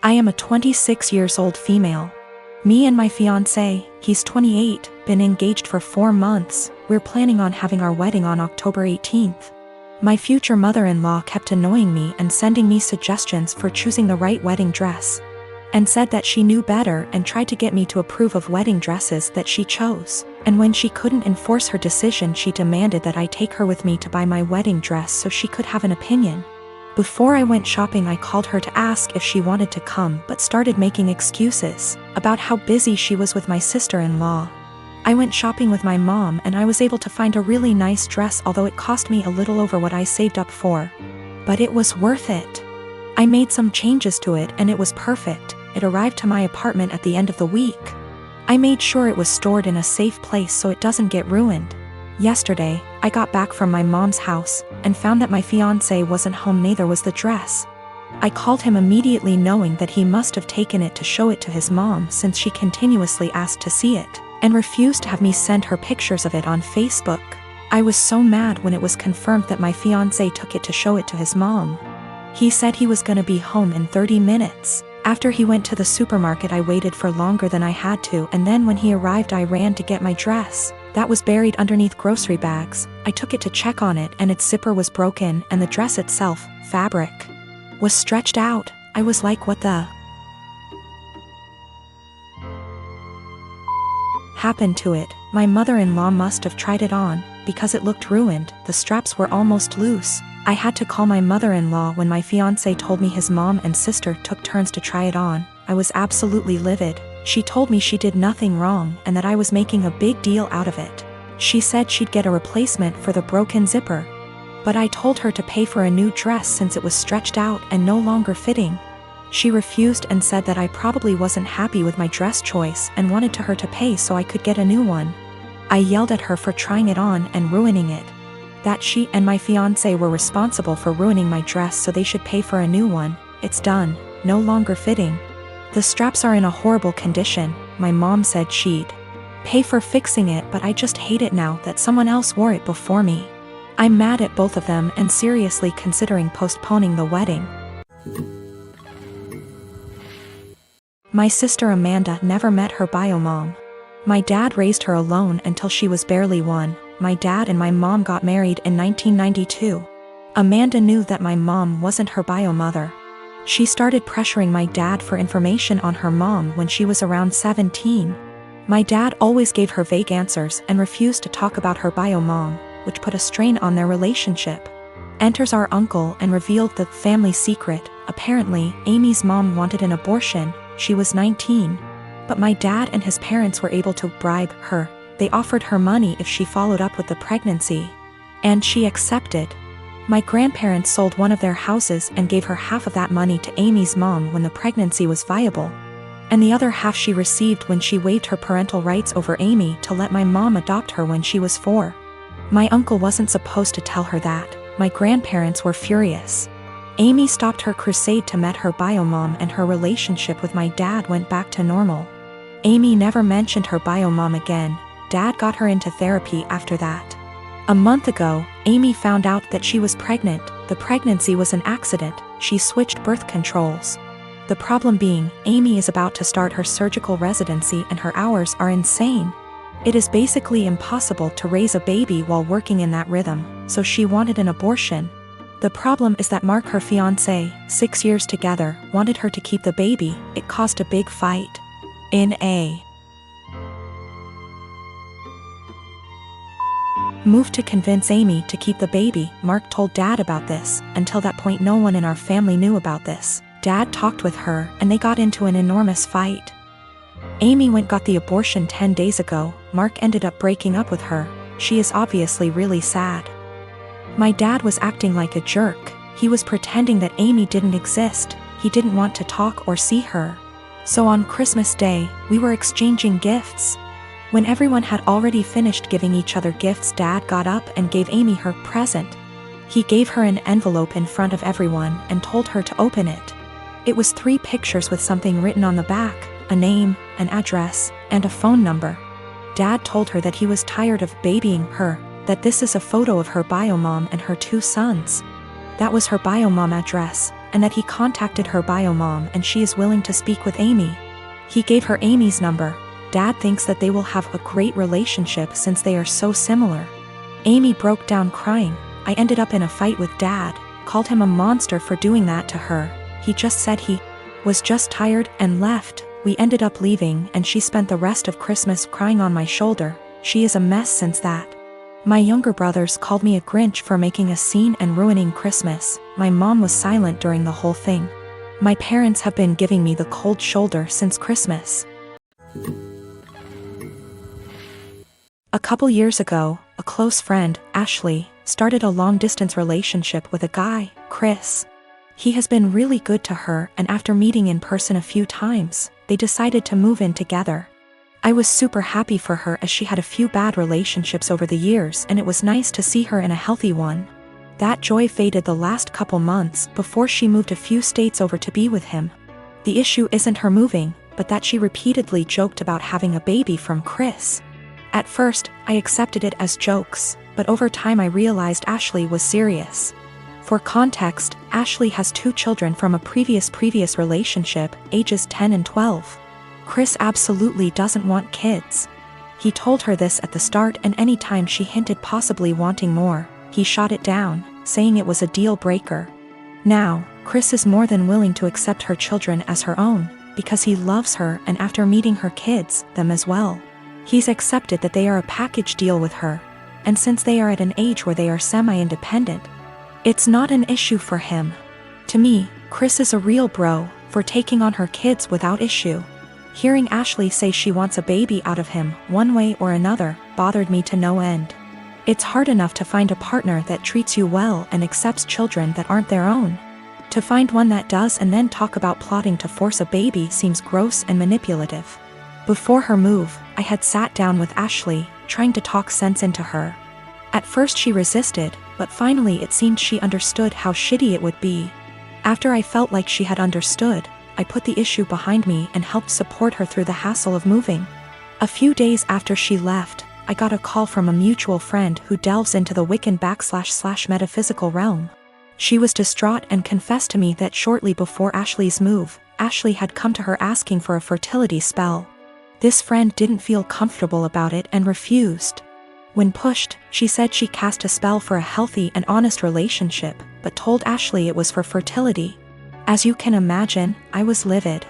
I am a 26 years old female. Me and my fiancé, he's 28, been engaged for 4 months. We're planning on having our wedding on October 18th. My future mother-in-law kept annoying me and sending me suggestions for choosing the right wedding dress, and said that she knew better and tried to get me to approve of wedding dresses that she chose. And when she couldn't enforce her decision, she demanded that I take her with me to buy my wedding dress so she could have an opinion. Before I went shopping, I called her to ask if she wanted to come, but started making excuses about how busy she was with my sister-in-law. I went shopping with my mom and I was able to find a really nice dress, although it cost me a little over what I saved up for. But it was worth it. I made some changes to it and it was perfect. It arrived to my apartment at the end of the week. I made sure it was stored in a safe place so it doesn't get ruined. Yesterday, I got back from my mom's house and found that my fiancé wasn't home, neither was the dress. I called him immediately, knowing that he must have taken it to show it to his mom, since she continuously asked to see it and refused to have me send her pictures of it on Facebook. I was so mad when it was confirmed that my fiancé took it to show it to his mom. He said he was gonna be home in 30 minutes. After he went to the supermarket, I waited for longer than I had to, and then when he arrived I ran to get my dress. That was buried underneath grocery bags. I took it to check on it and its zipper was broken, and the dress itself, fabric, was stretched out. I was like, what the happened to it? My mother-in-law must have tried it on, because it looked ruined. The straps were almost loose. I had to call my mother-in-law when my fiancé told me his mom and sister took turns to try it on. I was absolutely livid. She told me she did nothing wrong and that I was making a big deal out of it. She said she'd get a replacement for the broken zipper. But I told her to pay for a new dress since it was stretched out and no longer fitting. She refused and said that I probably wasn't happy with my dress choice and wanted her to pay so I could get a new one. I yelled at her for trying it on and ruining it. That she and my fiancé were responsible for ruining my dress, so they should pay for a new one. It's done, no longer fitting. The straps are in a horrible condition. My mom said she'd pay for fixing it, but I just hate it now that someone else wore it before me. I'm mad at both of them and seriously considering postponing the wedding. My sister Amanda never met her bio mom. My dad raised her alone until she was barely 1. My dad and my mom got married in 1992. Amanda knew that my mom wasn't her bio mother. She started pressuring my dad for information on her mom when she was around 17. My dad always gave her vague answers and refused to talk about her bio mom, which put a strain on their relationship. Enters our uncle and revealed the family secret. Apparently, Amy's mom wanted an abortion. She was 19. But my dad and his parents were able to bribe her. They offered her money if she followed up with the pregnancy, and she accepted. My grandparents sold one of their houses and gave her half of that money to Amy's mom when the pregnancy was viable, and the other half she received when she waived her parental rights over Amy to let my mom adopt her when she was 4. My uncle wasn't supposed to tell her that. My grandparents were furious. Amy stopped her crusade to meet her bio mom, and her relationship with my dad went back to normal. Amy never mentioned her bio mom again. Dad got her into therapy after that. A month ago, Amy found out that she was pregnant. The pregnancy was an accident. She switched birth controls. The problem being, Amy is about to start her surgical residency and her hours are insane. It is basically impossible to raise a baby while working in that rhythm, so she wanted an abortion. The problem is that Mark, her fiancé, 6 years together, wanted her to keep the baby. It caused a big fight. In a move to convince Amy to keep the baby, Mark told Dad about this. Until that point, no one in our family knew about this. Dad talked with her, and they got into an enormous fight. Amy got the abortion 10 days ago. Mark ended up breaking up with her. She is obviously really sad. My dad was acting like a jerk. He was pretending that Amy didn't exist. He didn't want to talk or see her. So on Christmas Day, we were exchanging gifts. When everyone had already finished giving each other gifts, Dad got up and gave Amy her present. He gave her an envelope in front of everyone and told her to open it. It was 3 pictures with something written on the back, a name, an address, and a phone number. Dad told her that he was tired of babying her, that this is a photo of her bio mom and her 2 sons. That was her bio mom address. and that he contacted her bio mom and she is willing to speak with Amy. He gave her Amy's number. Dad thinks that they will have a great relationship since they are so similar. Amy broke down crying. I ended up in a fight with Dad, called him a monster for doing that to her. He just said he was just tired and left. We ended up leaving and she spent the rest of Christmas crying on my shoulder. She is a mess since that. My younger brothers called me a Grinch for making a scene and ruining Christmas. My mom was silent during the whole thing. My parents have been giving me the cold shoulder since Christmas. A couple years ago, a close friend, Ashley, started a long-distance relationship with a guy, Chris. He has been really good to her, and after meeting in person a few times, they decided to move in together. I was super happy for her as she had a few bad relationships over the years and it was nice to see her in a healthy one. That joy faded the last couple months before she moved a few states over to be with him. The issue isn't her moving, but that she repeatedly joked about having a baby from Chris. At first, I accepted it as jokes, but over time I realized Ashley was serious. For context, Ashley has 2 children from a previous relationship, ages 10 and 12. Chris absolutely doesn't want kids. He told her this at the start, and any time she hinted possibly wanting more, he shot it down, saying it was a deal breaker. Now, Chris is more than willing to accept her children as her own, because he loves her, and after meeting her kids, them as well. He's accepted that they are a package deal with her, and since they are at an age where they are semi-independent, it's not an issue for him. To me, Chris is a real bro, for taking on her kids without issue. Hearing Ashley say she wants a baby out of him, one way or another, bothered me to no end. It's hard enough to find a partner that treats you well and accepts children that aren't their own. To find one that does and then talk about plotting to force a baby seems gross and manipulative. Before her move, I had sat down with Ashley, trying to talk sense into her. At first she resisted, but finally it seemed she understood how shitty it would be. After I felt like she had understood, I put the issue behind me and helped support her through the hassle of moving. A few days after she left, I got a call from a mutual friend who delves into the Wiccan / metaphysical realm. She was distraught and confessed to me that shortly before Ashley's move, Ashley had come to her asking for a fertility spell. This friend didn't feel comfortable about it and refused. When pushed, she said she cast a spell for a healthy and honest relationship, but told Ashley it was for fertility. As you can imagine, I was livid.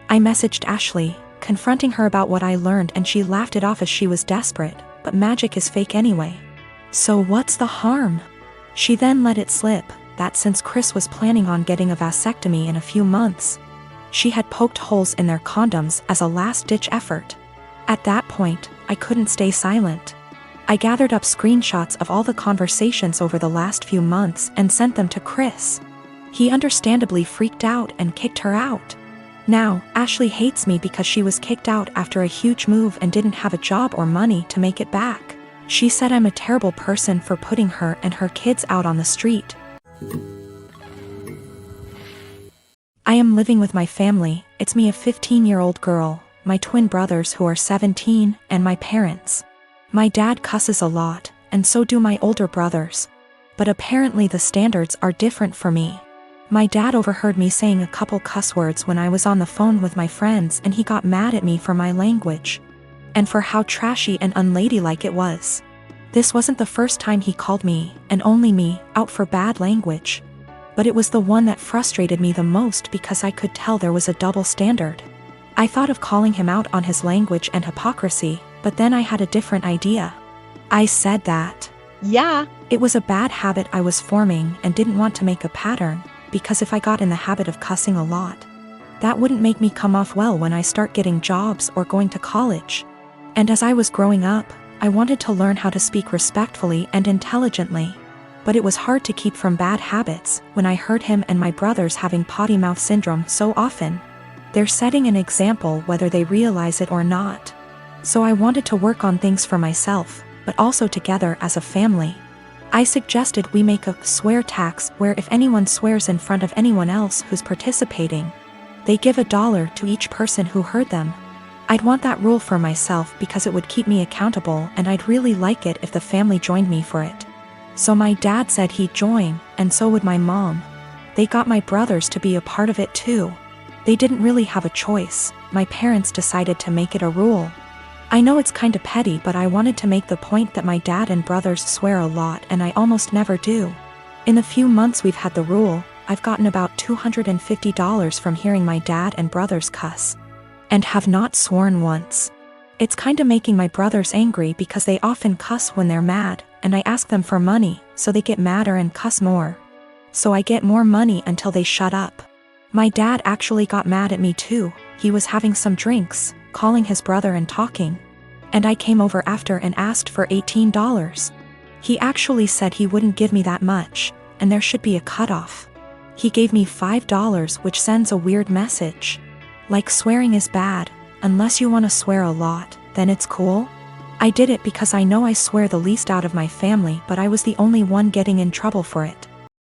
I messaged Ashley, confronting her about what I learned, and she laughed it off as she was desperate, but magic is fake anyway. So what's the harm? She then let it slip, that since Chris was planning on getting a vasectomy in a few months, she had poked holes in their condoms as a last-ditch effort. At that point, I couldn't stay silent. I gathered up screenshots of all the conversations over the last few months and sent them to Chris. He understandably freaked out and kicked her out. Now, Ashley hates me because she was kicked out after a huge move and didn't have a job or money to make it back. She said I'm a terrible person for putting her and her kids out on the street. I am living with my family. It's me, a 15-year-old girl, my twin brothers who are 17, and my parents. My dad cusses a lot, and so do my older brothers. But apparently the standards are different for me. My dad overheard me saying a couple cuss words when I was on the phone with my friends, and he got mad at me for my language. And for how trashy and unladylike it was. This wasn't the first time he called me, and only me, out for bad language. But it was the one that frustrated me the most because I could tell there was a double standard. I thought of calling him out on his language and hypocrisy, but then I had a different idea. I said that, yeah, it was a bad habit I was forming and didn't want to make a pattern, because if I got in the habit of cussing a lot, that wouldn't make me come off well when I start getting jobs or going to college. And as I was growing up, I wanted to learn how to speak respectfully and intelligently. But it was hard to keep from bad habits when I heard him and my brothers having potty mouth syndrome so often. They're setting an example whether they realize it or not. So I wanted to work on things for myself, but also together as a family. I suggested we make a swear tax where if anyone swears in front of anyone else who's participating, they give $1 to each person who heard them. I'd want that rule for myself because it would keep me accountable, and I'd really like it if the family joined me for it. So my dad said he'd join, and so would my mom. They got my brothers to be a part of it too. They didn't really have a choice, my parents decided to make it a rule. I know it's kinda petty, but I wanted to make the point that my dad and brothers swear a lot and I almost never do. In the few months we've had the rule, I've gotten about $250 from hearing my dad and brothers cuss. And have not sworn once. It's kinda making my brothers angry because they often cuss when they're mad, and I ask them for money, so they get madder and cuss more. So I get more money until they shut up. My dad actually got mad at me too. He was having some drinks, calling his brother and talking. And I came over after and asked for $18. He actually said he wouldn't give me that much, and there should be a cutoff. He gave me $5, which sends a weird message. Like swearing is bad, unless you want to swear a lot, then it's cool? I did it because I know I swear the least out of my family, but I was the only one getting in trouble for it.